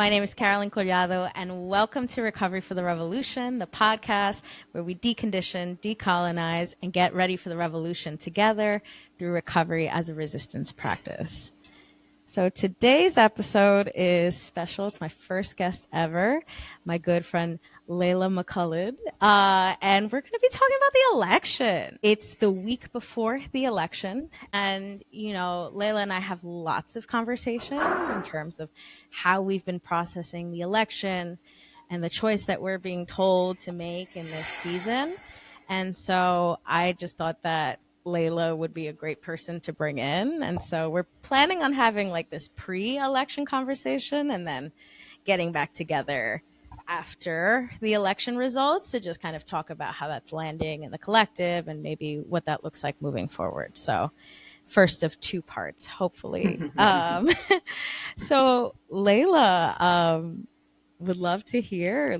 My name is Carolyn Collado, and welcome to Recovery for the Revolution, the podcast where we decondition, decolonize, and get ready for the revolution together through recovery as a resistance practice. So today's episode is special. It's my first guest ever, my good friend Laila Makled, and we're going to be talking about the election. It's the week before the election, and Laila and I have lots of conversations in terms of how we've been processing the election and the choice that we're being told to make in this season. And so I just thought that Laila would be a great person to bring in. And so we're planning on having like this pre-election conversation and then getting back together after the election results to just kind of talk about how that's landing in the collective and maybe what that looks like moving forward. So first of two parts, hopefully. So Laila, would love to hear,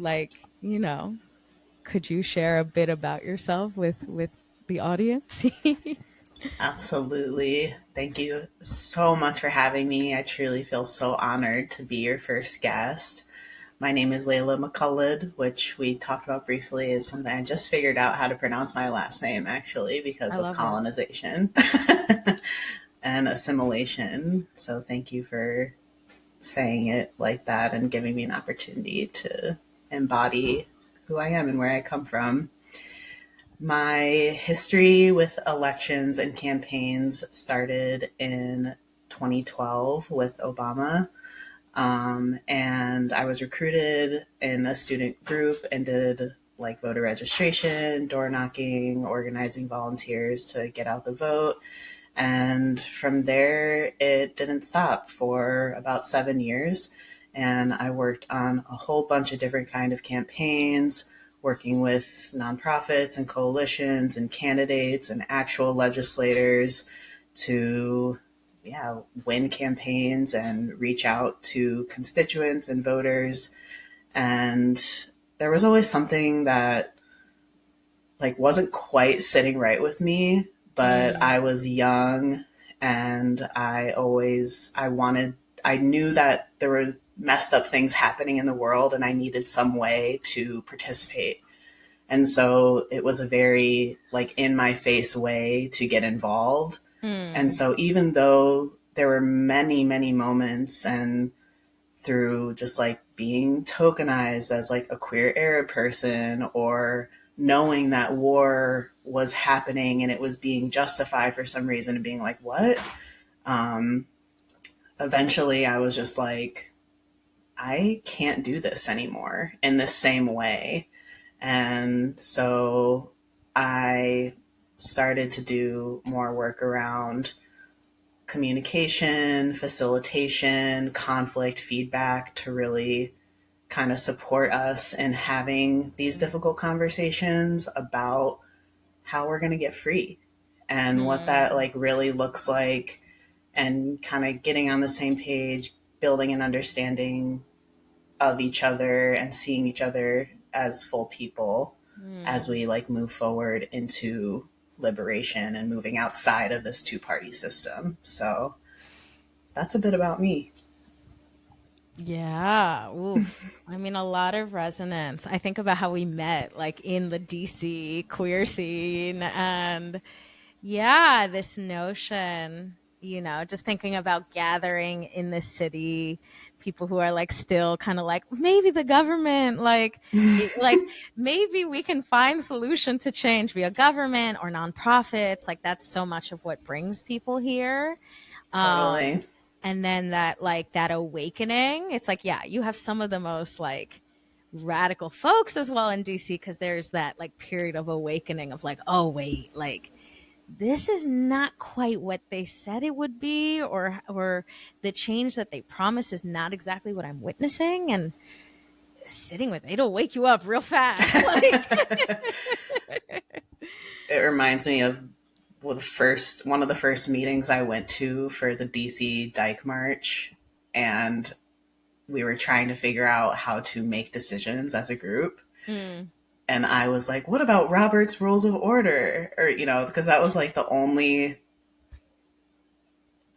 could you share a bit about yourself with the audience? Absolutely. Thank you so much for having me. I truly feel so honored to be your first guest. My name is Laila Makled, which we talked about briefly is something I just figured out how to pronounce my last name, actually, because of colonization and assimilation. So thank you for saying it like that and giving me an opportunity to embody who I am and where I come from. My history with elections and campaigns started in 2012 with Obama. And I was recruited in a student group and did like voter registration, door knocking, organizing volunteers to get out the vote. And from there, it didn't stop for about 7 years. And I worked on a whole bunch of different kind of campaigns, working with nonprofits and coalitions and candidates and actual legislators to win campaigns and reach out to constituents and voters. And there was always something that wasn't quite sitting right with me, but I was young and I knew that there were messed up things happening in the world and I needed some way to participate. And so it was a very in my face way to get involved. And so even though there were many, many moments and through just being tokenized as a queer Arab person or knowing that war was happening and it was being justified for some reason and being like, what? Eventually I was just I can't do this anymore in the same way. And so I started to do more work around communication, facilitation, conflict feedback to really kind of support us in having these difficult conversations about how we're going to get free and what that really looks like, and kind of getting on the same page, building an understanding of each other and seeing each other as full people as we move forward into liberation and moving outside of this two-party system. So that's a bit about me. Yeah. Oof. I mean, a lot of resonance. I think about how we met in the DC queer scene and this notion, just thinking about gathering in the city, people who are still kind of maybe the government, maybe we can find solution to change via government or nonprofits. That's so much of what brings people here. Totally. And then that that awakening, it's you have some of the most radical folks as well in DC, because there's that period of awakening of oh wait, this is not quite what they said it would be, or the change that they promise is not exactly what I'm witnessing. And sitting with it'll wake you up real fast. It reminds me of one of the first meetings I went to for the DC Dyke March, and we were trying to figure out how to make decisions as a group. And I was like, what about Robert's Rules of Order? Or, because that was the only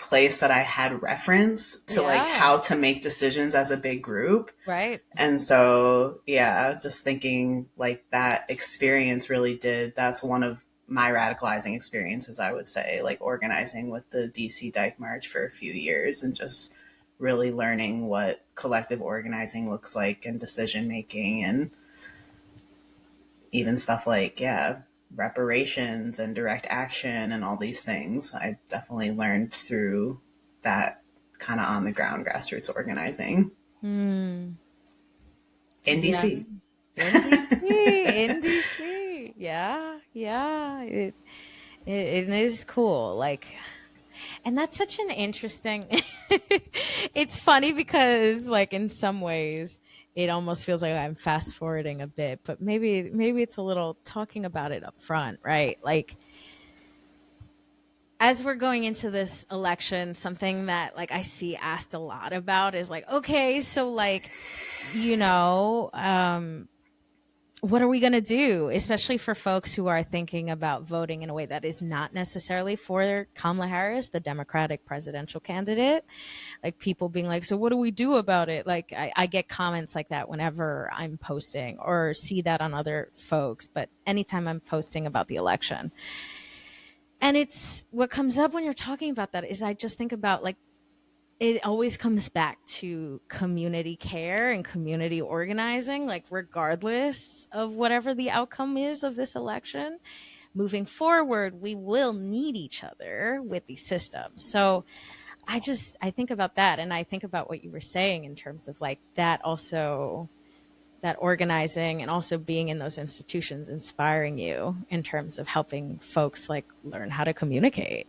place that I had reference to like Yeah. how to make decisions as a big group. Right. And so, yeah, just thinking like that experience really did, that's one of my radicalizing experiences, I would say, like organizing with the DC Dyke March for a few years and just really learning what collective organizing looks like and decision making and even stuff like, yeah, reparations and direct action and all these things. I definitely learned through that kind of on the ground grassroots organizing Hmm. in Yeah. DC. In DC. In DC. Yeah. Yeah. It is cool. Like, and that's such an interesting it's funny because like in some ways it almost feels like I'm fast forwarding a bit, but maybe it's a little talking about it up front, right? Like as we're going into this election, something that like I see asked a lot about is like, okay, so like, you know, what are we going to do, especially for folks who are thinking about voting in a way that is not necessarily for Kamala Harris, the Democratic presidential candidate? Like people being like, so what do we do about it? Like I get comments like that whenever I'm posting or see that on other folks, but anytime I'm posting about the election. And it's what comes up when you're talking about that is I just think about like, it always comes back to community care and community organizing, like regardless of whatever the outcome is of this election. Moving forward, we will need each other with these systems. So I think about that and I think about what you were saying in terms of like that also that organizing and also being in those institutions inspiring you in terms of helping folks like learn how to communicate.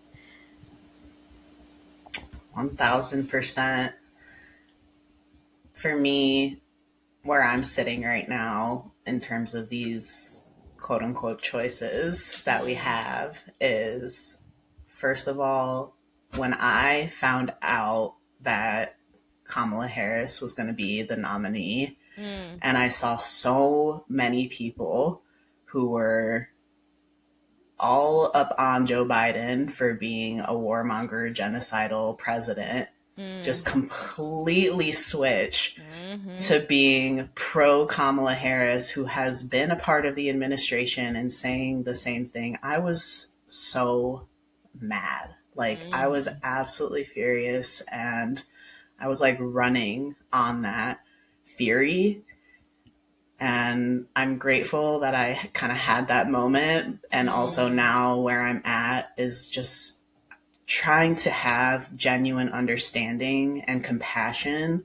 1000%. For me, where I'm sitting right now in terms of these quote unquote choices that we Mm. have is, first of all, when I found out that Kamala Harris was going to be the nominee, Mm. and I saw so many people who were all up on Joe Biden for being a warmonger, genocidal president, Mm. just completely switch Mm-hmm. to being pro Kamala Harris, who has been a part of the administration and saying the same thing. I was so mad. Like, I was Mm. absolutely furious. And I was like running on that fury. And I'm grateful that I kind of had that moment. And also Mm. now where I'm at is just trying to have genuine understanding and compassion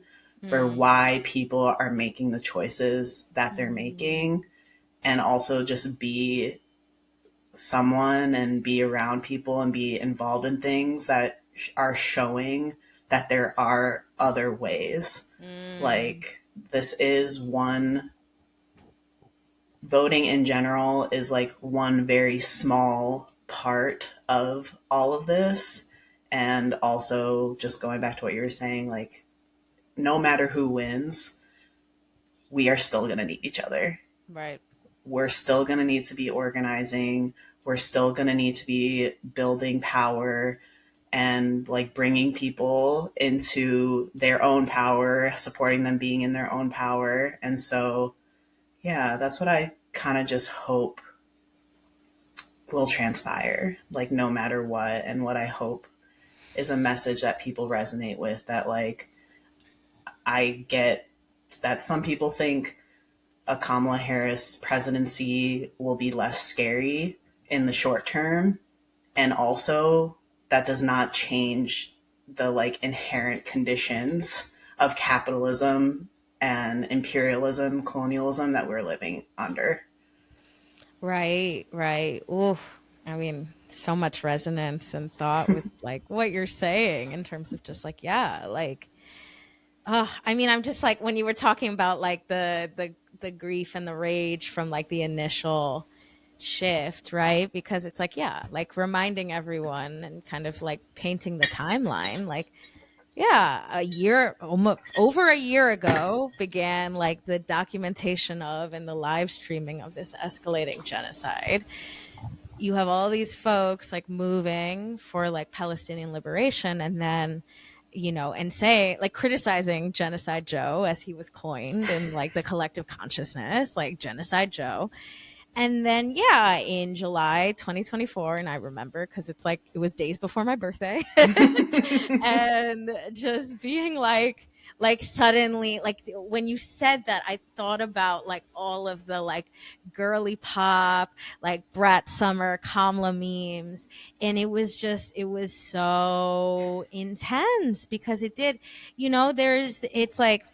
for Mm. why people are making the choices that they're Mm. making, and also just be someone and be around people and be involved in things that are showing that there are other ways. Mm. Like, this is one, voting in general is like one very small part of all of this. And also, just going back to what you were saying, like, no matter who wins, we are still going to need each other. Right. We're still going to need to be organizing. We're still going to need to be building power and like bringing people into their own power, supporting them being in their own power. And so, yeah, that's what I kind of just hope will transpire, like no matter what. And what I hope is a message that people resonate with, that like I get that some people think a Kamala Harris presidency will be less scary in the short term. And also, that does not change the like inherent conditions of capitalism and imperialism, colonialism that we're living under. Right. Right. Oof. I mean, so much resonance and thought with like what you're saying in terms of just like, yeah, like, I mean, I'm just like when you were talking about like the grief and the rage from like the initial shift, right? Because it's like, yeah, like reminding everyone and kind of like painting the timeline, like yeah, a year, almost over a year ago, began like the documentation of and the live streaming of this escalating genocide. you have all these folks like moving for like Palestinian liberation, and then, you know, and say like criticizing Genocide Joe, as he was coined in like the collective consciousness, like Genocide Joe. And then, yeah, in July 2024, and I remember because it's like it was days before my birthday, and just being like suddenly, like when you said that, I thought about like all of the like girly pop, like Brat Summer, Kamala memes, and it was so intense because it did, you know, it's like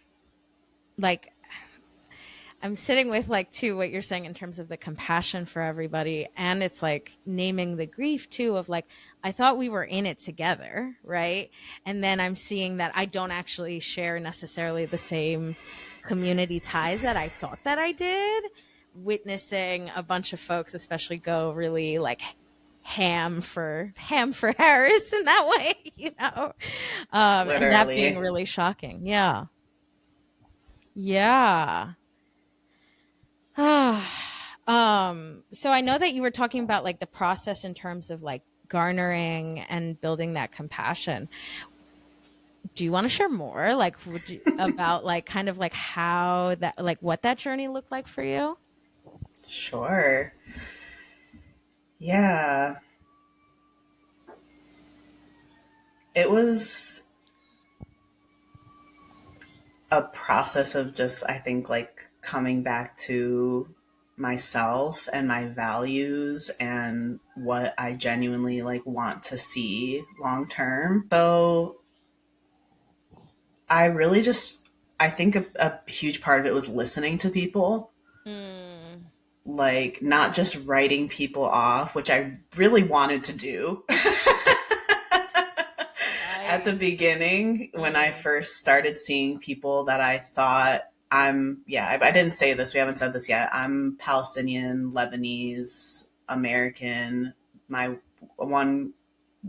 I'm sitting with like too what you're saying in terms of the compassion for everybody, and it's like naming the grief too of like I thought we were in it together, right? And then I'm seeing that I don't actually share necessarily the same community ties that I thought that I did, witnessing a bunch of folks especially go really like ham for Harris in that way, you know. And that being Literally. really shocking. Yeah. Yeah. So I know that you were talking about like the process in terms of like garnering and building that compassion. Do you want to share more like about like kind of like how that, like what that journey looked like for you? Sure. Yeah. It was a process of just, I think, like coming back to myself and my values and what I genuinely like want to see long term. So I really just, I think a huge part of it was listening to people, Mm, like not just writing people off, which I really wanted to do. At the right. beginning, when I Mm, first started seeing people that I thought I didn't say this, we haven't said this yet. I'm Palestinian, Lebanese, American. My one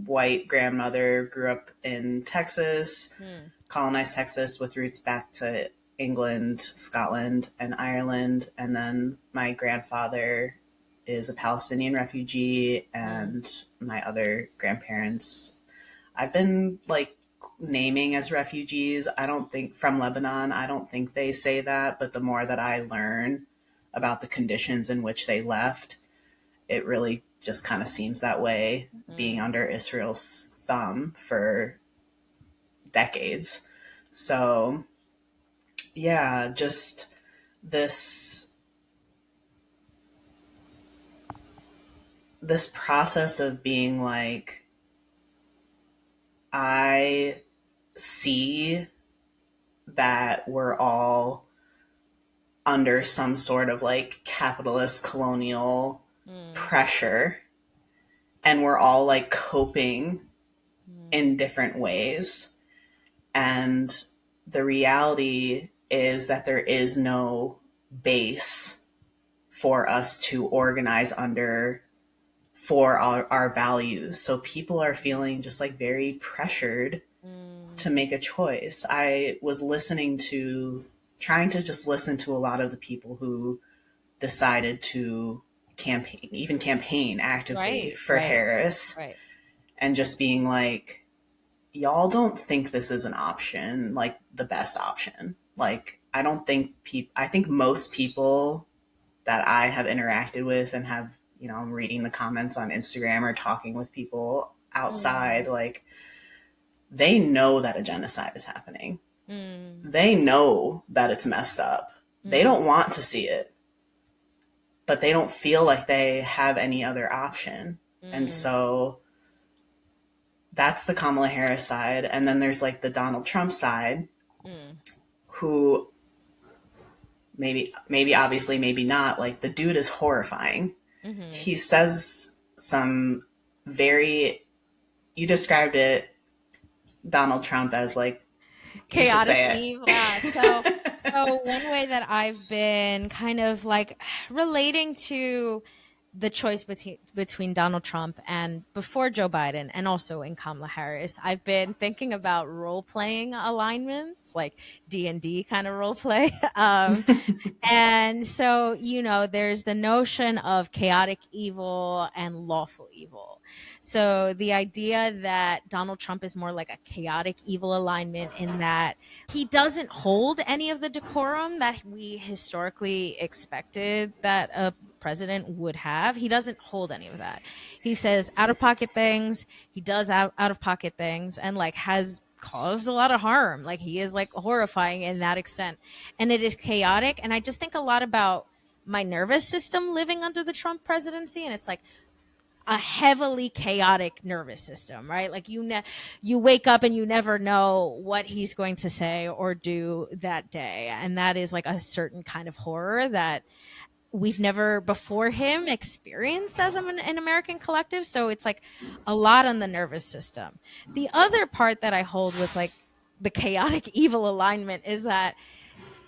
white grandmother grew up in Texas, mm, colonized Texas with roots back to England, Scotland, and Ireland. And then my grandfather is a Palestinian refugee, mm, and my other grandparents I've been like naming as refugees. I don't think from Lebanon, I don't think they say that, but the more that I learn about the conditions in which they left, it really just kind of seems that way, being mm. under Israel's thumb for decades. So, yeah, just this this process of being like I see that we're all under some sort of like capitalist colonial Mm, pressure, and we're all like coping mm, in different ways. And the reality is that there is no base for us to organize under for our values. So people are feeling just like very pressured to mm. make a choice. I was trying to just listen to a lot of the people who decided to campaign actively Right, for right, Harris, right. and just being like, y'all don't think this is an option, like the best option. Like, I don't think I think most people that I have interacted with and have, you know, I'm reading the comments on Instagram or talking with people outside, Mm, like, they know that a genocide is happening. mm, They know that it's messed up. They mm, don't want to see it, but they don't feel like they have any other option. And mm, so that's the Kamala Harris side. And then there's like the Donald Trump side, mm, who maybe obviously, maybe not. Like the dude is horrifying. mm-hmm. He says some very, you described it, Donald Trump, as like, you should Chaotic say Eve. Yeah. So it. one way that I've been kind of like relating to the choice between Donald Trump and before Joe Biden, and also in Kamala Harris, I've been thinking about role playing alignments, like D&D kind of role play. And so, there's the notion of chaotic evil and lawful evil. So the idea that Donald Trump is more like a chaotic evil alignment, in that he doesn't hold any of the decorum that we historically expected that a president would have. He doesn't hold any of that. He says out of pocket things. He does out of pocket things, and like has caused a lot of harm. Like, he is like horrifying in that extent, and it is chaotic. And I just think a lot about my nervous system living under the Trump presidency, and it's like a heavily chaotic nervous system, right? Like, you wake up and you never know what he's going to say or do that day, and that is like a certain kind of horror that we've never before him experienced as an American collective. So it's like a lot on the nervous system. The other part that I hold with like the chaotic evil alignment is that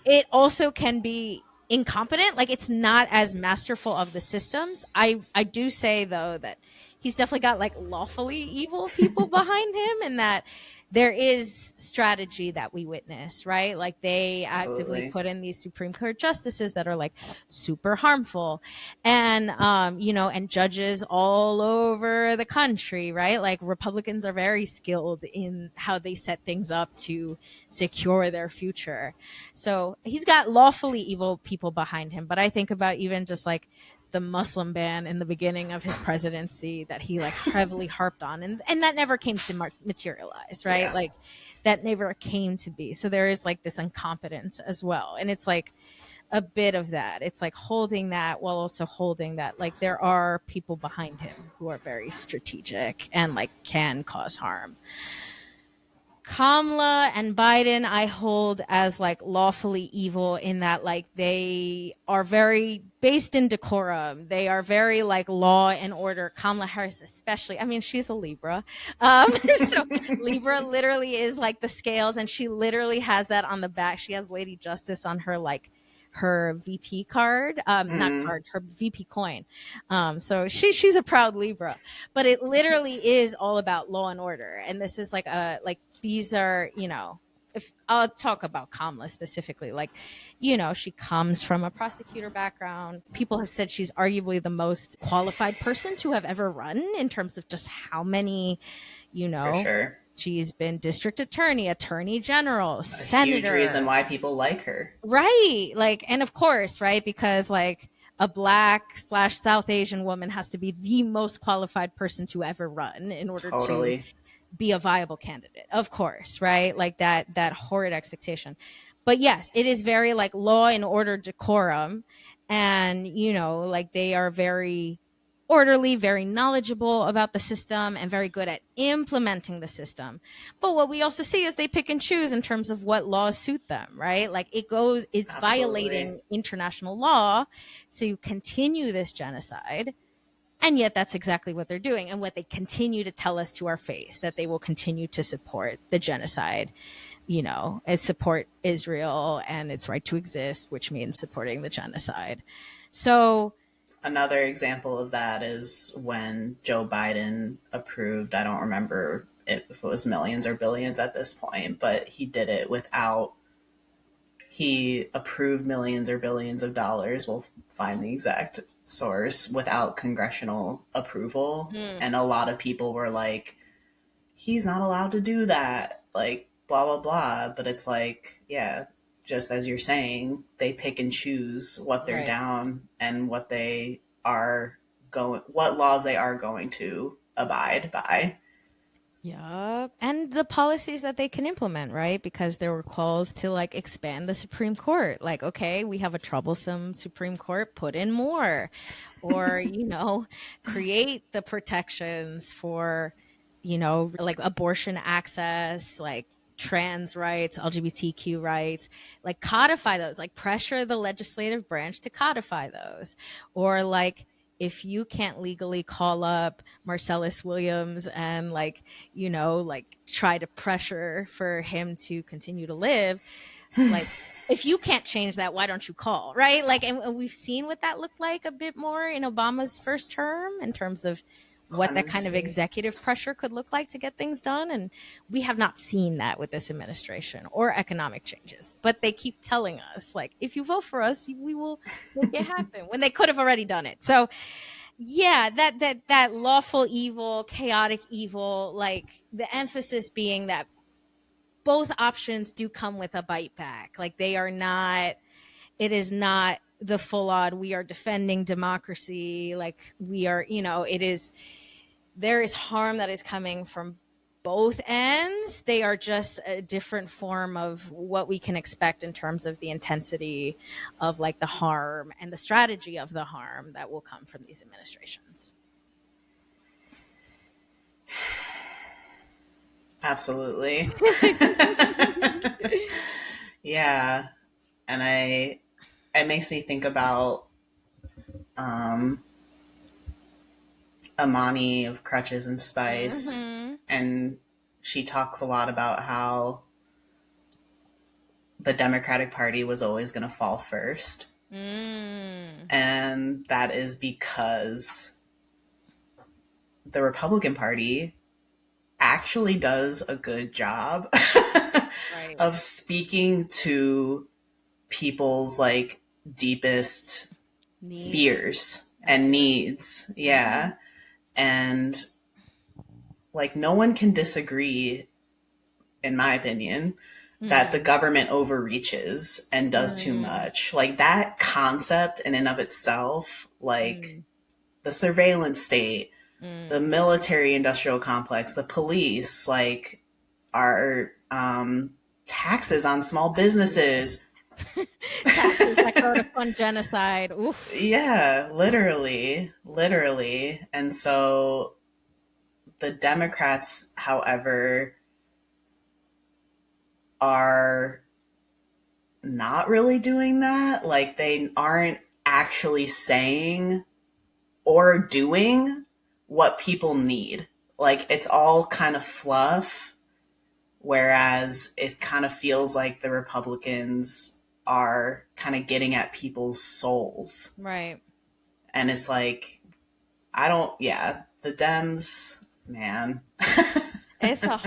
it also can be incompetent. Like, it's not as masterful of the systems. I do say though that he's definitely got like lawfully evil people behind him, and that there is strategy that we witness, right? Like, they actively Absolutely. put in these Supreme Court justices that are like super harmful, and and judges all over the country, right? Like, Republicans are very skilled in how they set things up to secure their future. So he's got lawfully evil people behind him. But I think about even just like the Muslim ban in the beginning of his presidency that he like heavily harped on, and that never came to materialize, right? Yeah. Like, that never came to be. So there is like this incompetence as well, and it's like a bit of that. It's like holding that while also holding that like there are people behind him who are very strategic and like can cause harm. Kamala and Biden, I hold as like lawfully evil, in that like they are very based in decorum. They are very like law and order. Kamala Harris, especially. I mean, she's a Libra. So Libra literally is like the scales, and she literally has that on the back. She has Lady Justice on her like her VP card, not Mm. card, her VP coin. So she's a proud Libra, but it literally is all about law and order. And this is like these are, if I'll talk about Kamala specifically, like, she comes from a prosecutor background. People have said she's arguably the most qualified person to have ever run, in terms of just how many, For sure. she's been district attorney general, A huge senator. reason why people like her. Right. Like, and of course, right, because like a Black/South Asian woman has to be the most qualified person to ever run in order to Totally. be a viable candidate, of course, right? Like that horrid expectation. But yes, it is very like law and order decorum, and like they are very orderly, very knowledgeable about the system, and very good at implementing the system. But what we also see is they pick and choose in terms of what laws suit them, right? Like, it's Absolutely. violating international law to continue this genocide. And yet that's exactly what they're doing, and what they continue to tell us to our face, that they will continue to support the genocide, and support Israel and its right to exist, which means supporting the genocide. So Another example of that is when Joe Biden approved, I don't remember if it was millions or billions at this point, but he did it without, he approved millions or billions of dollars. We'll find the exact source, without congressional approval. And a lot of people were like, he's not allowed to do that. Like, blah, blah, blah. But it's like, yeah, just as you're saying, they pick and choose what they're right. down and what they are what laws they are going to abide by. Yeah. And the policies that they can implement, right? Because there were calls to like expand the Supreme Court. Like, okay, we have a troublesome Supreme Court, put in more. Or, create the protections for, like abortion access, like trans rights, LGBTQ rights, like codify those, like pressure the legislative branch to codify those. Or like, if you can't legally call up Marcellus Williams and like, like try to pressure for him to continue to live, like if you can't change that, why don't you call, right? Like, and we've seen what that looked like a bit more in Obama's first term in terms of what that kind of executive pressure could look like to get things done. And we have not seen that with this administration or economic changes. But they keep telling us, like, if you vote for us, we will make it happen when they could have already done it. So yeah, that lawful evil, chaotic evil, like the emphasis being that both options do come with a bite back. Like they are not, it is not the full on, we are defending democracy. Like we are, it is, there is harm that is coming from both ends. They are just a different form of what we can expect in terms of the intensity of like the harm and the strategy of the harm that will come from these administrations. Absolutely. Yeah. And it makes me think about Amani of Crutches and Spice. Mm-hmm. And she talks a lot about how the Democratic Party was always going to fall first. And that is because the Republican Party actually does a good job right. of speaking to people's like deepest fears and needs. Yeah. Mm-hmm. And like no one can disagree, in my opinion, that the government overreaches and does too much. Like that concept in and of itself, like the surveillance state, the military industrial complex, the police, like our taxes on small businesses. Taxes that go to fund genocide. Oof. Yeah, literally. And so the Democrats, however, are not really doing that. Like they aren't actually saying or doing what people need. Like it's all kind of fluff, whereas it kind of feels like the Republicans are kind of getting at people's souls. Right. And it's like, the Dems, man. It's a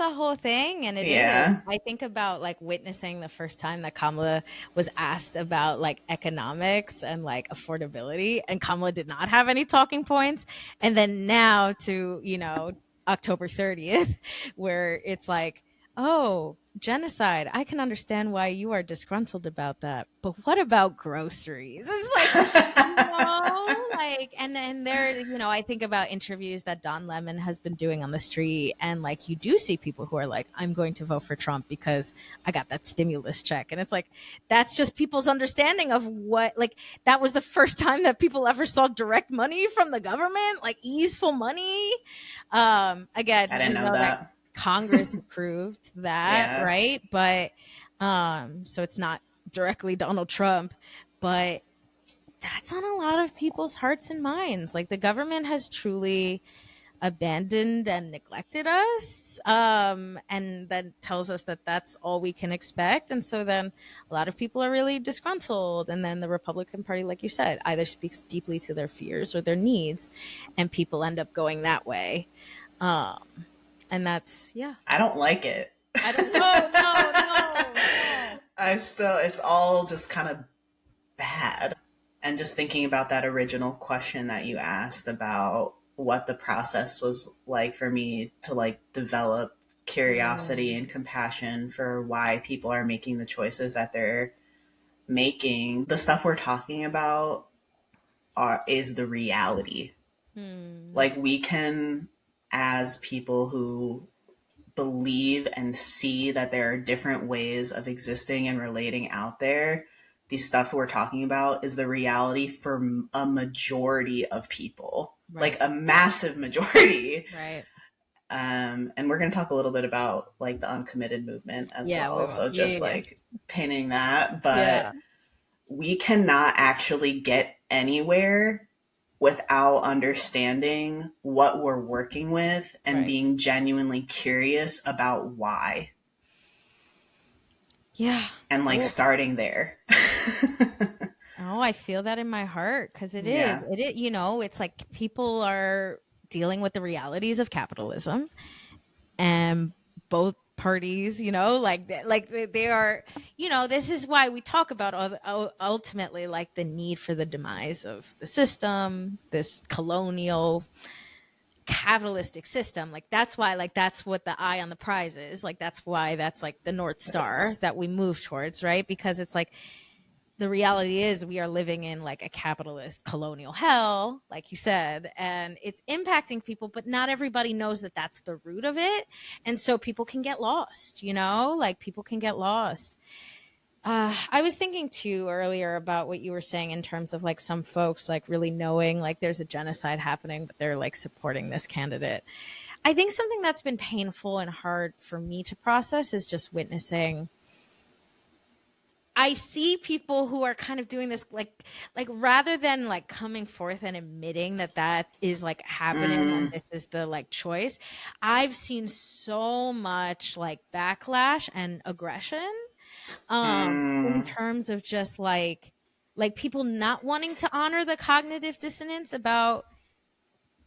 whole thing. And it is. I think about like witnessing the first time that Kamala was asked about like economics and like affordability, and Kamala did not have any talking points. And then now to, October 30th, where it's like, oh, genocide. I can understand why you are disgruntled about that. But what about groceries? It's like, and there, I think about interviews that Don Lemon has been doing on the street. And like, you do see people who are like, I'm going to vote for Trump because I got that stimulus check. And it's like, that's just people's understanding of what, like, that was the first time that people ever saw direct money from the government, like easeful money. Again, I didn't know that. Congress approved that, right? But so it's not directly Donald Trump, but that's on a lot of people's hearts and minds. Like the government has truly abandoned and neglected us, and then tells us that that's all we can expect. And so then a lot of people are really disgruntled, and then the Republican Party, like you said, either speaks deeply to their fears or their needs, and people end up going that way. And that's, I don't like it. I don't know. It's all just kind of bad. And just thinking about that original question that you asked about what the process was like for me to like develop curiosity and compassion for why people are making the choices that they're making. The stuff we're talking about is the reality. Like we can, as people who believe and see that there are different ways of existing and relating out there, the stuff we're talking about is the reality for a majority of people, like a massive majority. Right. And we're going to talk a little bit about like the uncommitted movement as well. So just like pinning that, but we cannot actually get anywhere without understanding what we're working with and being genuinely curious about why. Yeah. and like Oh, starting there. oh, I feel that in my heart because Yeah. it's like people are dealing with the realities of capitalism, and both parties, they are, this is why we talk about ultimately like the need for the demise of the system, this colonial capitalistic system. Like that's why, like that's what the eye on the prize is. Like that's why that's like the North Star Yes. that we move towards, right? Because it's like the reality is we are living in like a capitalist colonial hell, like you said, and it's impacting people, but not everybody knows that that's the root of it. And so people can get lost, like people can get lost. I was thinking too earlier about what you were saying in terms of like some folks like really knowing like there's a genocide happening, but they're like supporting this candidate. I think something that's been painful and hard for me to process is just witnessing. I see people who are kind of doing this like rather than like coming forth and admitting that that is like happening and Mm, this is the like choice. I've seen so much like backlash and aggression in mm, terms of just like people not wanting to honor the cognitive dissonance about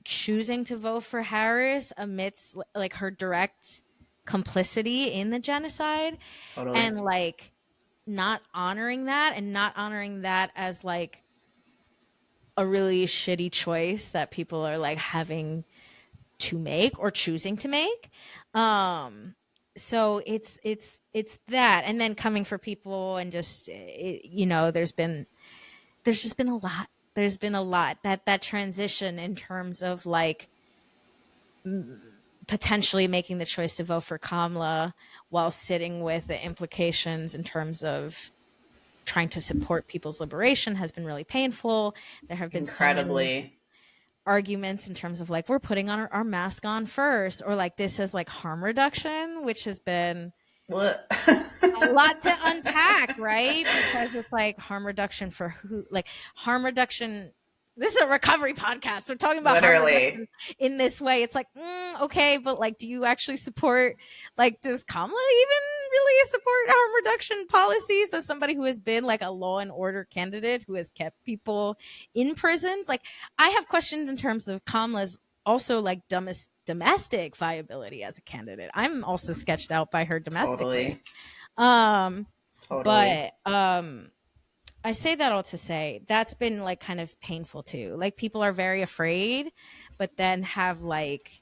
choosing to vote for Harris amidst like her direct complicity in the genocide, totally. and like not honoring that and not honoring that as like a really shitty choice that people are like having to make or choosing to make. um so it's that, and then coming for people and just there's just been a lot. There's been a lot that transition in terms of like potentially making the choice to vote for Kamala while sitting with the implications in terms of trying to support people's liberation has been really painful. There have been so many Incredibly. arguments in terms of like we're putting on our mask on first, or like this is like harm reduction, which has been What? a lot to unpack, right? Because it's like harm reduction for who, like harm reduction. This is a recovery podcast. We're talking about harm Literally. reduction in this way. It's like, okay, but like, do you actually support, like, does Kamala even really support harm reduction policies as somebody who has been like a law and order candidate who has kept people in prisons? Like, I have questions in terms of Kamala's also like domestic viability as a candidate. I'm also sketched out by her domestically. Totally. Um, Totally. but I say that all to say that's been like kind of painful too. Like people are very afraid, but then have like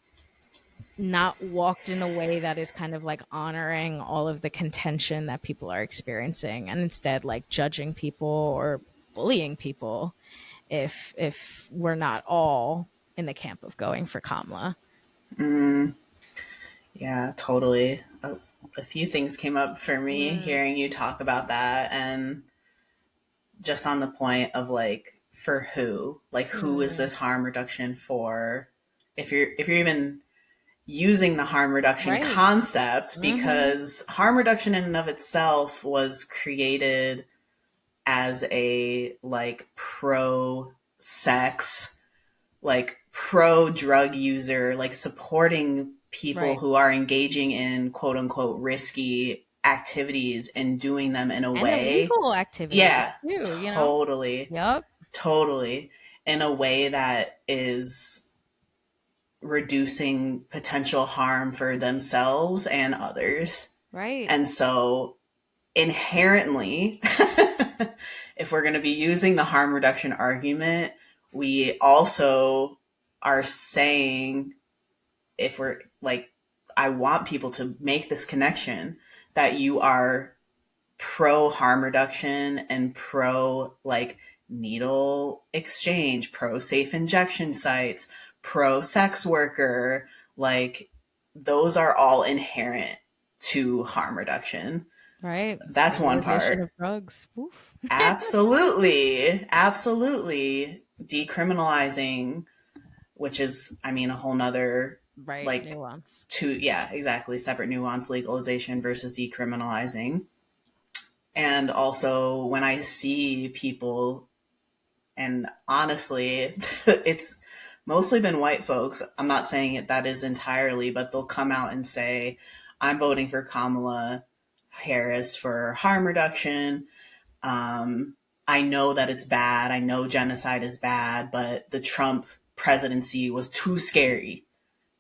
not walked in a way that is kind of like honoring all of the contention that people are experiencing, and instead like judging people or bullying people if we're not all in the camp of going for Kamala. Mm, yeah, totally. A few things came up for me Mm, hearing you talk about that, and just on the point of like for who, like who is mm, this harm reduction for? If you're even using the harm reduction right. concept, Mm-hmm. because harm reduction in and of itself was created as a like pro sex, like pro drug user, like supporting people Right. who are engaging in quote unquote risky activities and doing them in a And way, illegal activities yeah, too. totally, Yep. totally, in a way that is reducing potential harm for themselves and others. Right. And so inherently, if we're going to be using the harm reduction argument, we also are saying, if we're like, I want people to make this connection that you are pro harm reduction and pro like needle exchange, pro safe injection sites, pro sex worker, like those are all inherent to harm reduction. Right. That's one Legalization part. of drugs. Woof. Absolutely. Absolutely. Decriminalizing, which is, I mean, a whole nother, Right. like, Nuance. two, yeah, exactly. Separate nuance, legalization versus decriminalizing. And also, when I see people, and honestly, it's mostly been white folks. I'm not saying that is entirely, but they'll come out and say, I'm voting for Kamala. Harris for harm reduction. I know that it's bad. I know genocide is bad, but the Trump presidency was too scary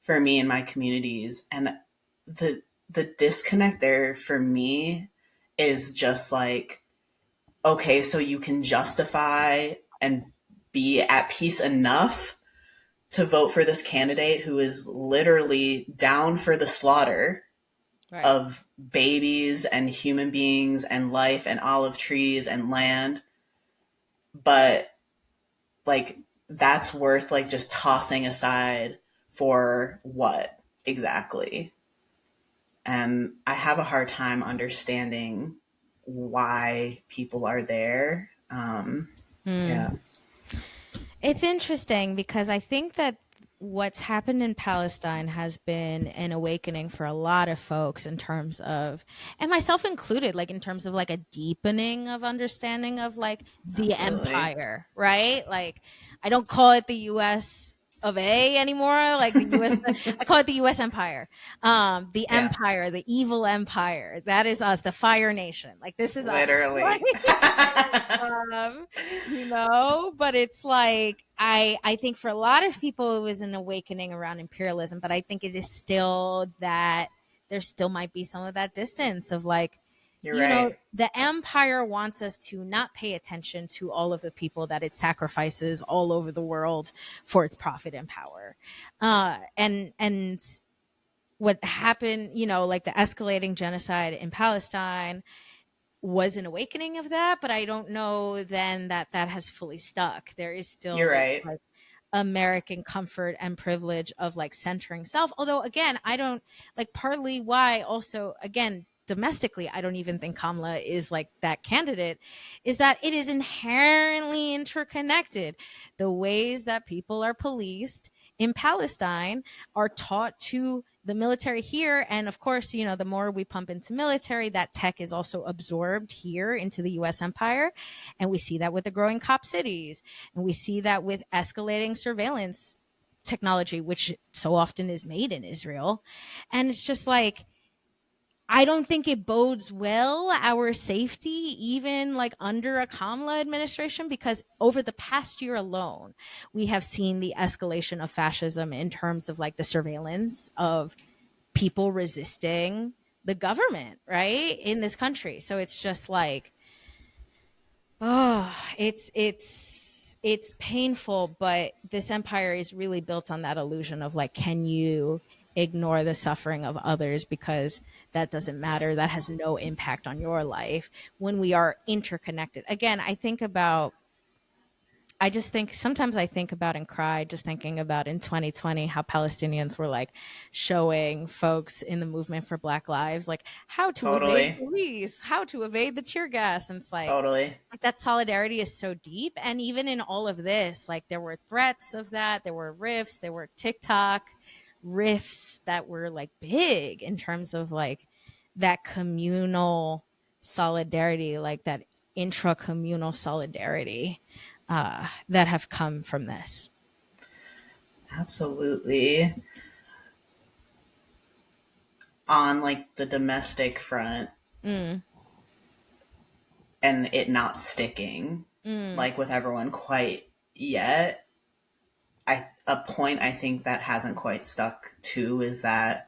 for me and my communities. And the disconnect there for me is just like, okay, so you can justify and be at peace enough to vote for this candidate who is literally down for the slaughter Right. of babies and human beings and life and olive trees and land. But like, that's worth like just tossing aside for what exactly? And I have a hard time understanding why people are there. Yeah. It's interesting because I think that what's happened in Palestine has been an awakening for a lot of folks in terms of, and myself included, like in terms of like a deepening of understanding of like the Absolutely. empire, right? Like I don't call it the US of A anymore, like the US, I call it the US empire. The Yeah. empire, the evil empire. That is us, the Fire Nation. Like this is us. Literally. um, but it's like I think for a lot of people it was an awakening around imperialism, but I think it is still that there still might be some of that distance of like, You're right. the empire wants us to not pay attention to all of the people that it sacrifices all over the world for its profit and power. And what happened, like the escalating genocide in Palestine was an awakening of that, but I don't know then that that has fully stuck. There is still You're this right. like American comfort and privilege of like centering self. Although again, I don't like partly why also again domestically I don't even think Kamala is like that candidate is that it is inherently interconnected. The ways that people are policed in Palestine are taught to the military here, and of course the more we pump into military, that tech is also absorbed here into the US empire, and we see that with the growing cop cities, and we see that with escalating surveillance technology, which so often is made in Israel. And it's just like, I don't think it bodes well our safety, even like under a Kamala administration, because over the past year alone, we have seen the escalation of fascism in terms of like the surveillance of people resisting the government, right, in this country. So it's just like, oh, it's painful, but this empire is really built on that illusion of like, can you ignore the suffering of others because that doesn't matter, that has no impact on your life when we are interconnected. Again, I just think sometimes I think about and cry just thinking about in 2020 how Palestinians were like showing folks in the movement for Black Lives like how to evade Totally. police, how to evade the tear gas. And it's Totally. like that solidarity is so deep. And even in all of this, like there were threats of that, there were rifts, there were TikTok rifts that were like big in terms of like that communal solidarity, like that intra-communal solidarity that have come from this. Absolutely. On like the domestic front Mm, and it not sticking mm, like with everyone quite yet. A point I think that hasn't quite stuck too is that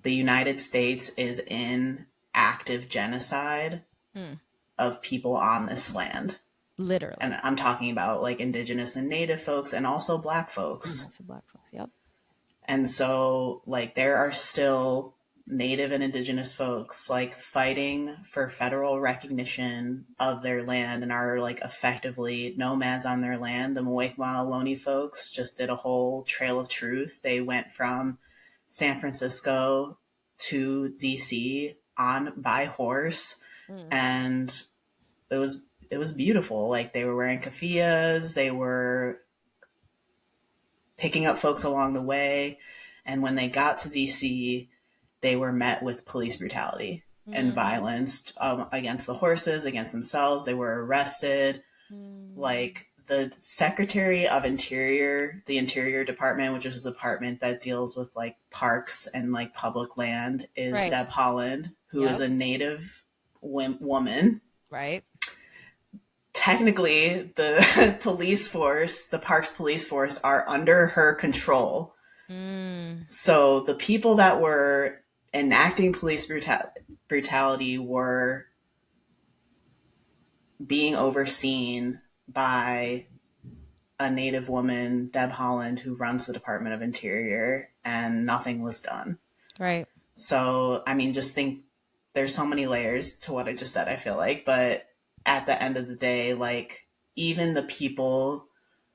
the United States is in active genocide mm. of people on this land. And Literally. I'm talking about like indigenous and native folks and also black folks. Lots of Black folks. Yep. And so like there are still native and indigenous folks like fighting for federal recognition of their land and are like effectively nomads on their land. The Muwekma Ohlone folks just did a whole trail of truth. They went from San Francisco to DC on by horse, Mm, and it was beautiful. Like they were wearing keffiyehs, they were picking up folks along the way, and when they got to DC, they were met with police brutality and mm, violence against the horses, against themselves. They were arrested. mm, Like the Secretary of Interior, the Interior Department, which is the department that deals with like parks and like public land, is Right. Deb Haaland, who is Yep. a native woman. Right. Technically, the police force, the parks police force, are under her control. Mm. So the people that were enacting police brutality were being overseen by a native woman, Deb Haaland, who runs the Department of Interior, and nothing was done. Right. So, I mean, just think there's so many layers to what I just said, I feel like. But at the end of the day, like, even the people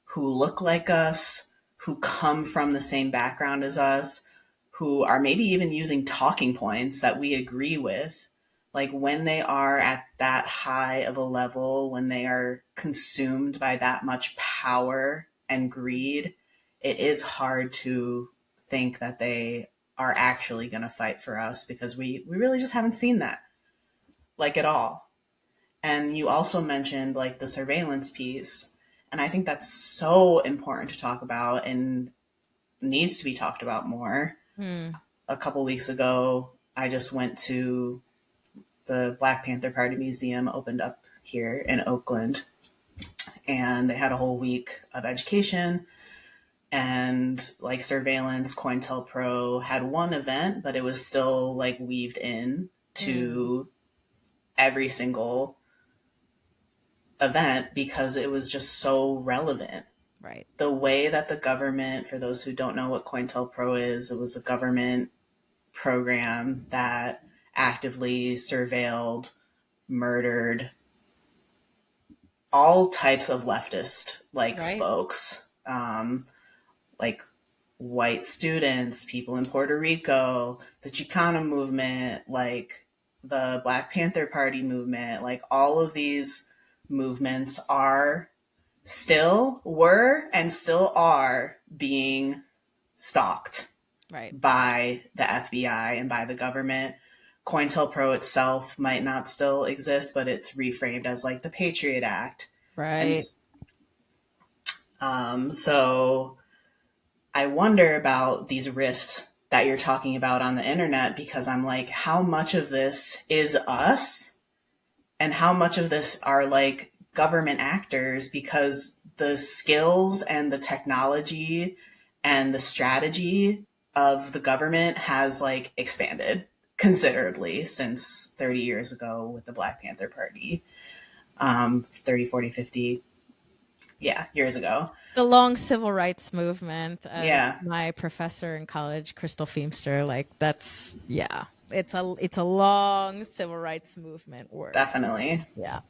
who look like us, who come from the same background as us, who are maybe even using talking points that we agree with, like when they are at that high of a level, when they are consumed by that much power and greed, it is hard to think that they are actually going to fight for us, because we really just haven't seen that, like, at all. And you also mentioned like the surveillance piece. And I think that's so important to talk about and needs to be talked about more. Mm. A couple weeks ago, I just went to the Black Panther Party Museum, opened up here in Oakland, and they had a whole week of education and like surveillance. COINTELPRO had one event, but it was still like weaved in to every single event because it was just so relevant. Right. The way that the government, for those who don't know what COINTELPRO is, it was a government program that actively surveilled, murdered all types of leftist like Right. folks, like white students, people in Puerto Rico, the Chicano movement, like the Black Panther Party movement, like all of these movements were and still are being stalked Right. by the FBI and by the government. COINTELPRO itself might not still exist, but it's reframed as like the Patriot Act. And Right. so I wonder about these rifts that you're talking about on the internet, because I'm like, how much of this is us and how much of this are like government actors? Because the skills and the technology and the strategy of the government has like expanded considerably since 30 years ago with the Black Panther Party. 30, 40, 50, yeah, years ago. The long civil rights movement, as Yeah, my professor in college, Crystal Feemster, like that's it's a long civil rights movement work. definitely. Yeah.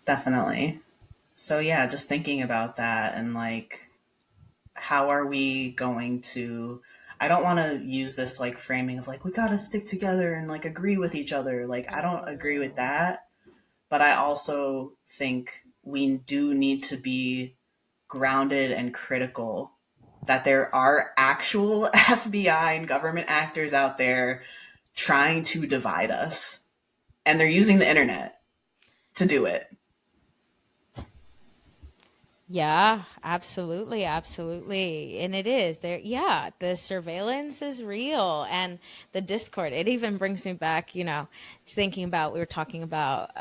Definitely. So yeah, just thinking about that and like, how are we going to, I don't want to use this like framing of like we got to stick together and like agree with each other. Like I don't agree with that, but I also think we do need to be grounded and critical that there are actual FBI and government actors out there trying to divide us, and they're using the internet to do it. Yeah, absolutely, absolutely. And it is there. Yeah, the surveillance is real and the discord. It even brings me back, thinking about, we were talking about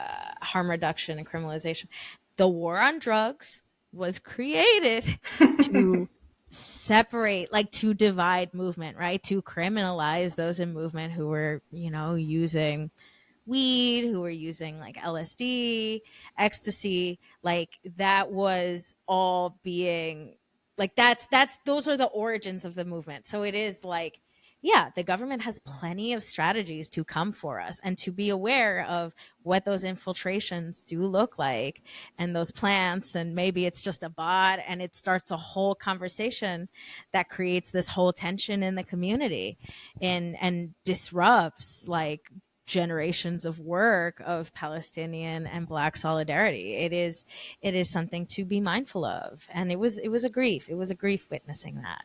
harm reduction and criminalization. The war on drugs was created to separate, like to divide movement, right? To criminalize those in movement who were, using weed, who were using like LSD, ecstasy, like that was all being like that's those are the origins of the movement. So it is like, yeah, the government has plenty of strategies to come for us and to be aware of what those infiltrations do look like and those plants, and maybe it's just a bot and it starts a whole conversation that creates this whole tension in the community and disrupts like generations of work of Palestinian and Black solidarity. It is something to be mindful of, and it was a grief. It was a grief witnessing that.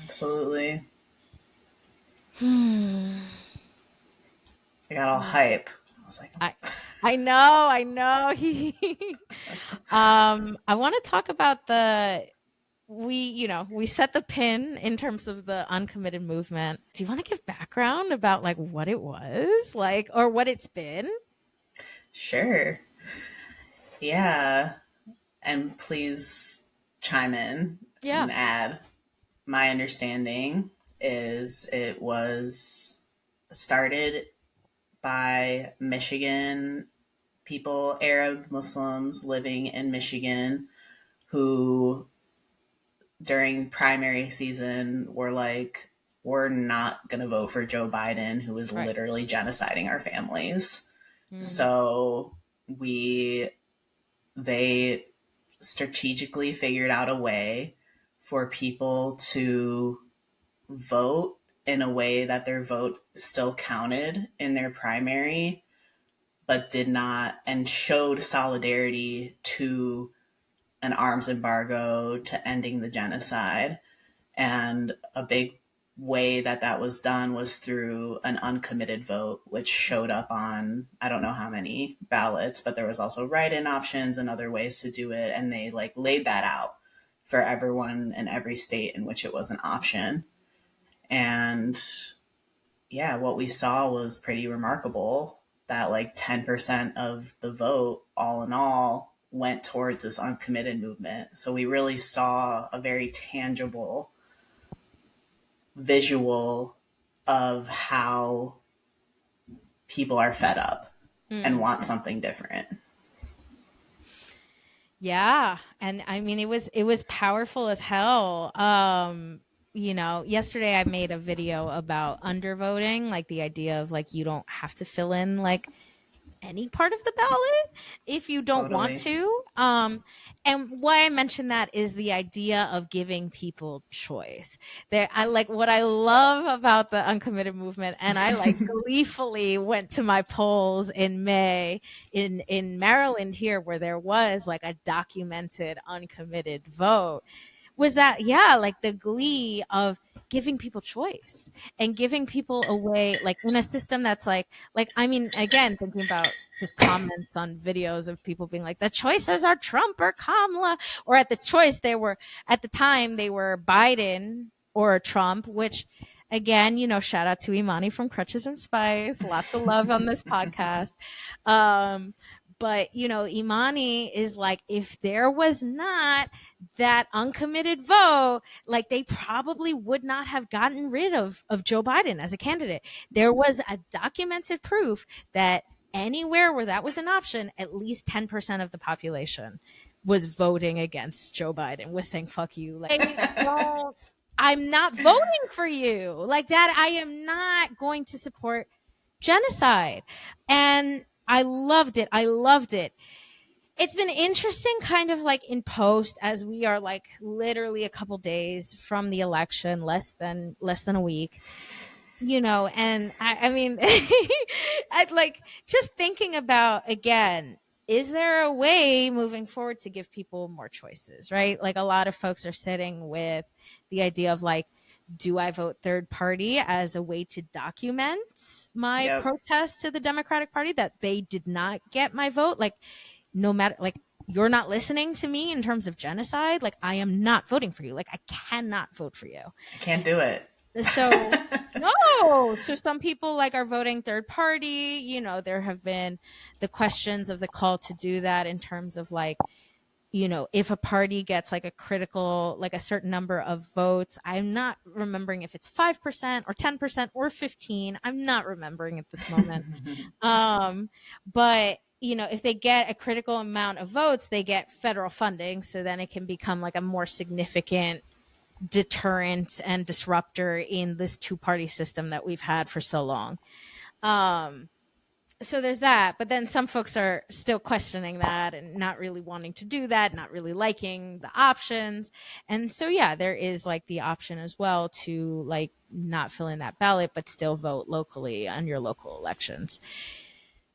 Absolutely. Hmm. I got all hype. I was like, I I know. I want to talk about we set the pin in terms of the uncommitted movement. Do you want to give background about like what it was like or what it's been? Sure. Yeah. And please chime in Yeah. and add. My understanding is it was started by Michigan people, Arab Muslims living in Michigan, who during primary season were like, we're not going to vote for Joe Biden, who is Right. literally genociding our families. Mm-hmm. So they strategically figured out a way for people to vote in a way that their vote still counted in their primary, but did not, and showed solidarity to an arms embargo, to ending the genocide. And a big way that that was done was through an uncommitted vote, which showed up on, I don't know how many ballots, but there was also write-in options and other ways to do it. And they like laid that out for everyone in every state in which it was an option. And yeah, what we saw was pretty remarkable, that like 10% of the vote, all in all, went towards this uncommitted movement. So we really saw a very tangible visual of how people are fed up and Mm. want something different. Yeah, and I mean it was powerful as hell. Yesterday I made a video about undervoting, like the idea of like you don't have to fill in like any part of the ballot if you don't want Totally. to. And why I mention that is the idea of giving people choice. I like what I love about the uncommitted movement, and I like gleefully went to my polls in May in Maryland here, where there was like a documented uncommitted vote. Was that like the glee of giving people choice and giving people a way, like in a system that's like I mean, again, thinking about just comments on videos of people being like, the choices are Trump or Kamala, or at the time they were Biden or Trump, which again, shout out to Imani from Crutches and Spice, lots of love on this podcast. But Imani is like, if there was not that uncommitted vote, like they probably would not have gotten rid of Joe Biden as a candidate. There was a documented proof that anywhere where that was an option, at least 10% of the population was voting against Joe Biden, was saying, fuck you. Like, I'm not voting for you. Like that, I am not going to support genocide. And I loved it. It's been interesting kind of like in post, as we are like literally a couple days from the election, less than a week, and I mean, I'd like just thinking about, again, is there a way moving forward to give people more choices, right? Like a lot of folks are sitting with the idea of like, do I vote third party as a way to document my Yep. protest to the Democratic Party that they did not get my vote? Like, no matter, like, you're not listening to me in terms of genocide, like I am not voting for you. Like I cannot vote for you. I can't do it. So no. So some people like are voting third party. There have been the questions of the call to do that in terms of like, if a party gets like a critical, like a certain number of votes. I'm not remembering if it's 5% or 10% or 15. I'm not remembering at this moment. But if they get a critical amount of votes, they get federal funding. So then it can become like a more significant deterrent and disruptor in this two-party system that we've had for so long. So there's that, but then some folks are still questioning that and not really wanting to do that, not really liking the options. And so there is like the option as well to like not fill in that ballot but still vote locally on your local elections.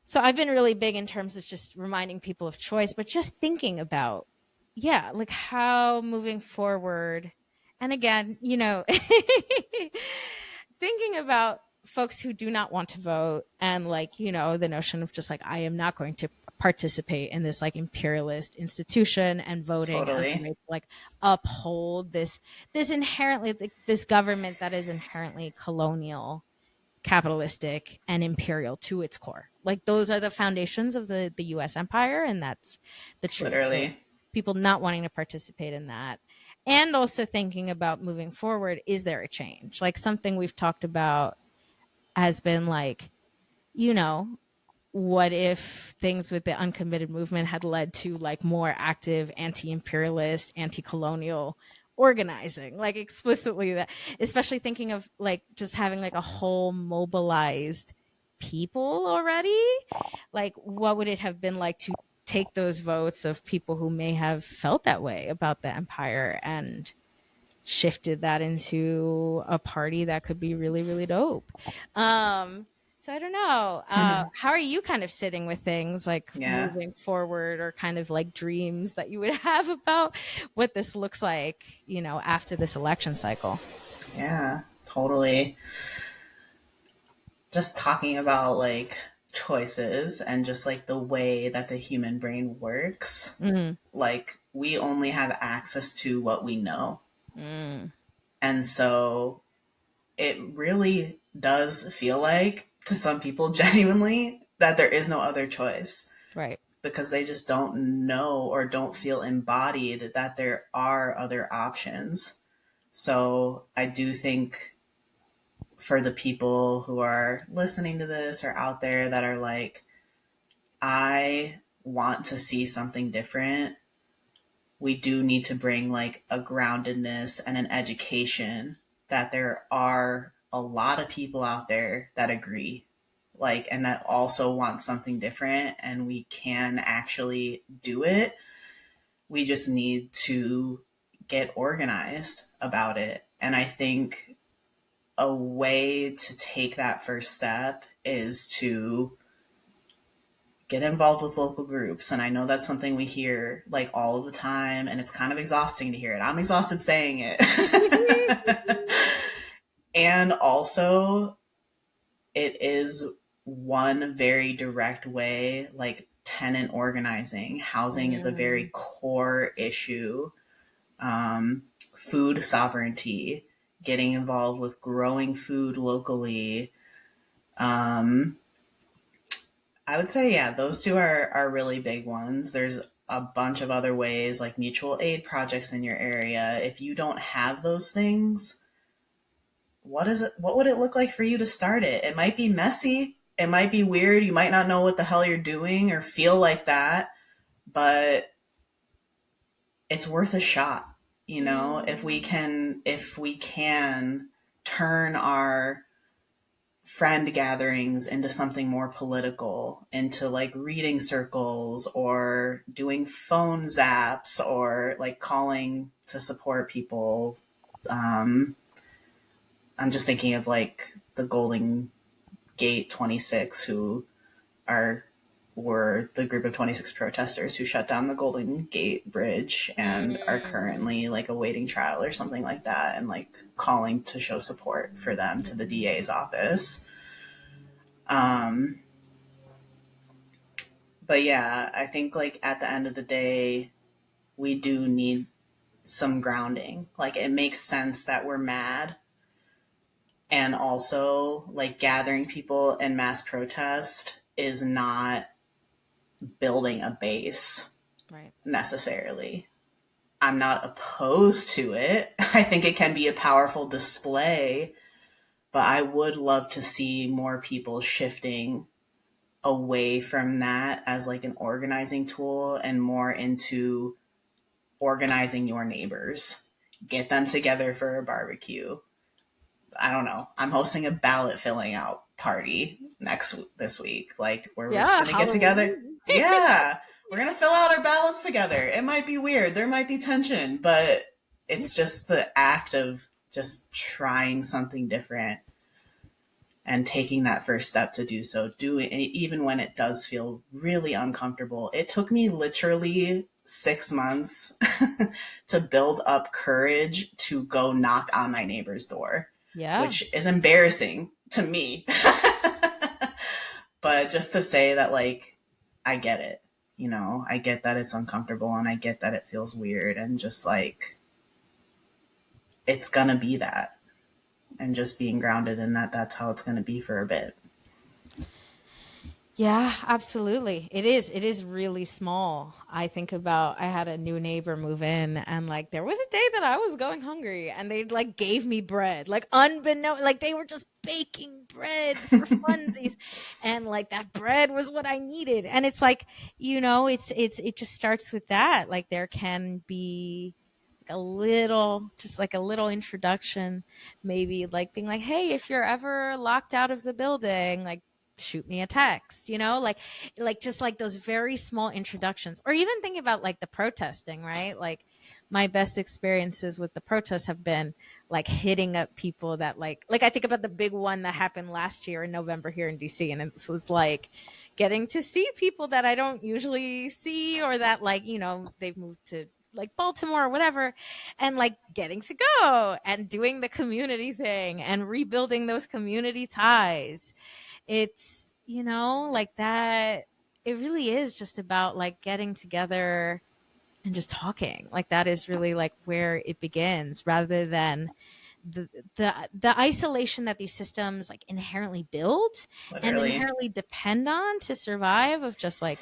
So I've been really big in terms of just reminding people of choice, but just thinking about, like how moving forward. And again, thinking about folks who do not want to vote, and like, you know, the notion of just like, I am not going to participate in this like imperialist institution, and voting as a way Totally. to like uphold this inherently, like, this government that is inherently colonial, capitalistic, and imperial to its core. Like those are the foundations of the US empire, and that's the truth. So Literally. people not wanting to participate in that, and also thinking about moving forward, is there a change? Like something we've talked about has been like, you know, what if things with the uncommitted movement had led to like more active anti-imperialist, anti-colonial organizing, like explicitly, that, especially thinking of like just having like a whole mobilized people already, like what would it have been like to take those votes of people who may have felt that way about the empire and shifted that into a party that could be really, really dope. So I don't know. How are you kind of sitting with things like Yeah. moving forward, or kind of like dreams that you would have about what this looks like, you know, after this election cycle? Yeah, totally. Just talking about like choices and just like the way that the human brain works. Mm, Like we only have access to what we know. mm, And so it really does feel like to some people genuinely that there is no other choice, right. because they just don't know or don't feel embodied that there are other options. So I do think for the people who are listening to this or out there that are like, I want to see something different, we do need to bring like a groundedness and an education that there are a lot of people out there that agree, like, and that also want something different, and we can actually do it. We just need to get organized about it. And I think a way to take that first step is to get involved with local groups. And I know that's something we hear like all of the time, and it's kind of exhausting to hear it. I'm exhausted saying it. And also, it is one very direct way, like tenant organizing. Housing is a very Mm, core issue. Food sovereignty, getting involved with growing food locally. Um, I would say, yeah, those two are really big ones. There's a bunch of other ways, like mutual aid projects in your area. If you don't have those things, what would it look like for you to start it? It might be messy. It might be weird. You might not know what the hell you're doing or feel like that, but it's worth a shot. You know, mm, if we can turn our friend gatherings into something more political, into like reading circles or doing phone zaps or like calling to support people. Um, I'm just thinking of like the Golden Gate 26, who are were the group of 26 protesters who shut down the Golden Gate Bridge and are mm, currently like awaiting trial or something like that, and like calling to show support for them to the DA's office. Um, but yeah, I think like at the end of the day, we do need some grounding. Like it makes sense that we're mad, and also like gathering people in mass protest is not building a base right. necessarily. I'm not opposed to it. I think it can be a powerful display, but I would love to see more people shifting away from that as like an organizing tool and more into organizing your neighbors. Get them together for a barbecue. I don't know. I'm hosting a ballot filling out party this week, like where we're just Yeah, gonna get together. Halloween. Yeah, we're gonna fill out our ballots together. It might be weird. There might be tension, but it's just the act of just trying something different and taking that first step to do so, doing even when it does feel really uncomfortable. It took me literally 6 months to build up courage to go knock on my neighbor's door, Yeah. which is embarrassing to me. But just to say that, like, I get it. You know, I get that it's uncomfortable and I get that it feels weird, and just like, it's gonna be that. And just being grounded in that, that's how it's gonna be for a bit. Yeah, absolutely. It is. It is really small. I think about, I had a new neighbor move in, and like there was a day that I was going hungry and they like gave me bread, like unbeknown, like they were just baking bread for funsies. And like that bread was what I needed. And it's like, it just starts with that. Like there can be like a little, just like a little introduction, maybe like being like, hey, if you're ever locked out of the building, like shoot me a text, like just like those very small introductions. Or even think about like the protesting, right? Like my best experiences with the protests have been like hitting up people that like I think about the big one that happened last year in November here in DC, and it's like getting to see people that I don't usually see, or that like they've moved to like Baltimore or whatever, and like getting to go and doing the community thing and rebuilding those community ties. It's, like that. It really is just about like getting together and just talking. Like that is really like where it begins, rather than the the isolation that these systems like inherently build and Literally. inherently depend on to survive, of just like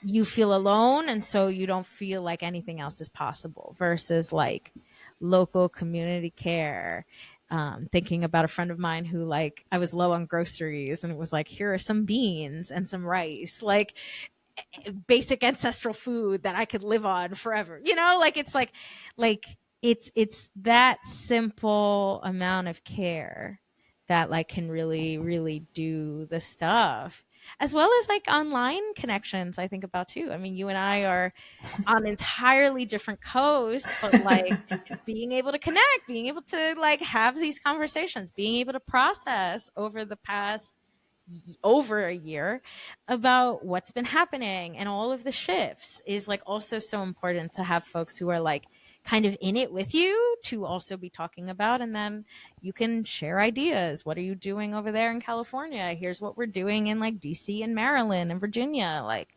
you feel alone and so you don't feel like anything else is possible, versus like local community care. Thinking about a friend of mine who, like, I was low on groceries and it was like, here are some beans and some rice, like basic ancestral food that I could live on forever. Like like it's that simple amount of care that like can really, really do the stuff. As well as like online connections, I think about too. I mean, you and I are on entirely different coasts, but like being able to connect, being able to like have these conversations, being able to process over the past over a year about what's been happening and all of the shifts is like also so important to have folks who are like kind of in it with you to also be talking about. And then you can share ideas. What are you doing over there in California? Here's what we're doing in like DC and Maryland and Virginia. Like,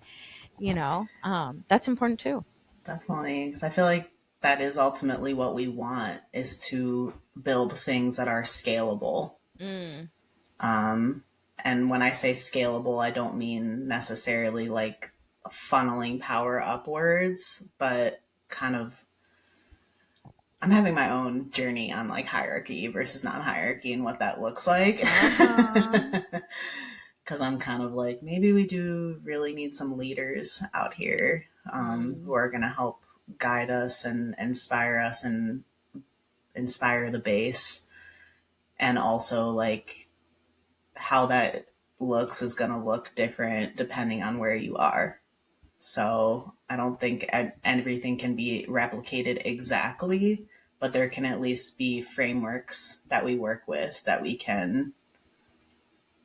that's important too. Definitely. Because I feel like that is ultimately what we want, is to build things that are scalable. Mm. Um, and when I say scalable, I don't mean necessarily like funneling power upwards, but kind of, I'm having my own journey on like hierarchy versus non-hierarchy and what that looks like. Uh-huh. Because I'm kind of like, maybe we do really need some leaders out here, who Mm. are going to help guide us and inspire us and inspire the base. And also, like, how that looks is going to look different depending on where you are. So I don't think everything can be replicated exactly, but there can at least be frameworks that we work with that we can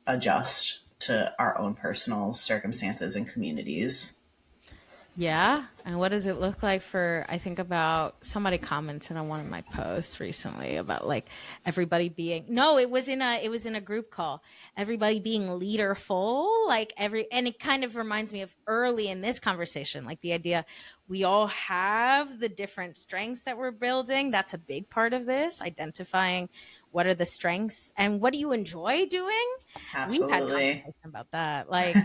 adjust to our own personal circumstances and communities. Yeah. And what does it look like for, I think about, somebody commented on one of my posts recently about like everybody being, no, it was in a group call, everybody being leaderful, like and it kind of reminds me of early in this conversation, like the idea we all have the different strengths that we're building. That's a big part of this, identifying what are the strengths and what do you enjoy doing. We've had Absolutely. conversation about that. Like,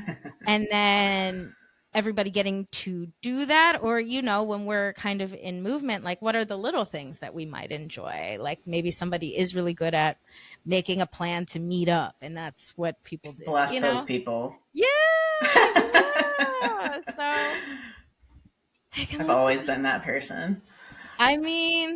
and then everybody getting to do that, or when we're kind of in movement, like what are the little things that we might enjoy. Like maybe somebody is really good at making a plan to meet up, and that's what people do. Bless those people. Yeah, yeah. So it can I've look always like, been that person. I mean, And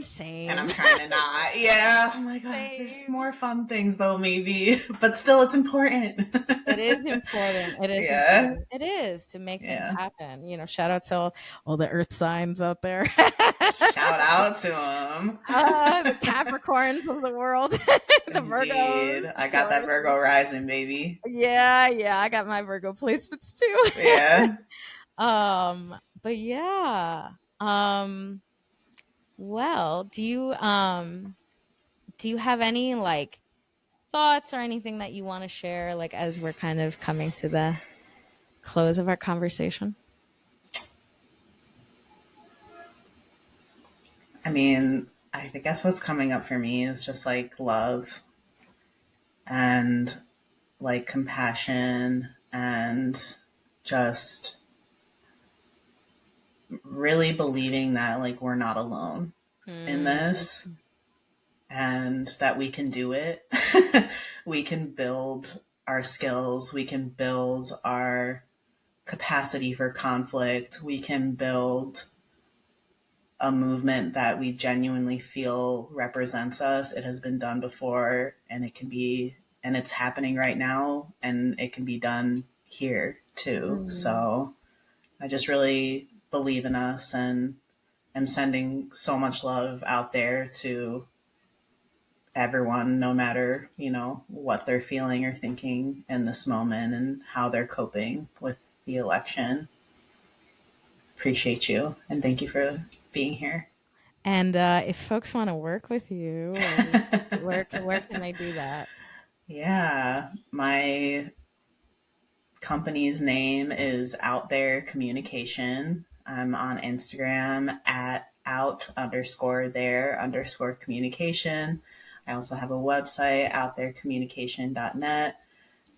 I'm same. trying to not. Yeah. Oh my God. There's Same. more fun things though, maybe. But still, it's important. It is important. It is Yeah. important. It is to make things Yeah. happen. Shout out to all the earth signs out there. Shout out to them. The Capricorns of the world, the Virgos, Indeed. I got that Taurus. Virgo rising, baby. Yeah, yeah, I got my Virgo placements too. Yeah. But yeah. Um, well, do you have any like thoughts or anything that you want to share, like as we're kind of coming to the close of our conversation? I mean, I guess what's coming up for me is just like love and like compassion and just really believing that like we're not alone in this and that we can do it. We can build our skills, we can build our capacity for conflict, we can build a movement that we genuinely feel represents us. It has been done before, and it can be, and it's happening right now, and it can be done here too. So I just really believe in us and am sending so much love out there to everyone, no matter, you know, what they're feeling or thinking in this moment and how they're coping with the election. Appreciate you and thank you for being here. And if folks want to work with you, where can they do that? Yeah, my company's name is Out There Communication. I'm on Instagram at out_there_communication. I also have a website, outtherecommunication.net.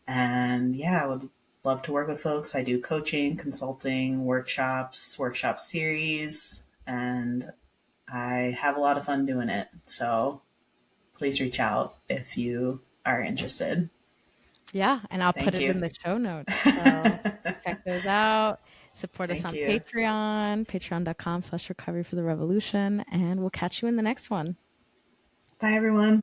And yeah, I would love to work with folks. I do coaching, consulting, workshop series, and I have a lot of fun doing it. So please reach out if you are interested. Yeah, and I'll put Thank it in you. the show notes. So check those out. Support us Thank on you. Patreon, patreon.com/recovery for the revolution. And we'll catch you in the next one. Bye, everyone.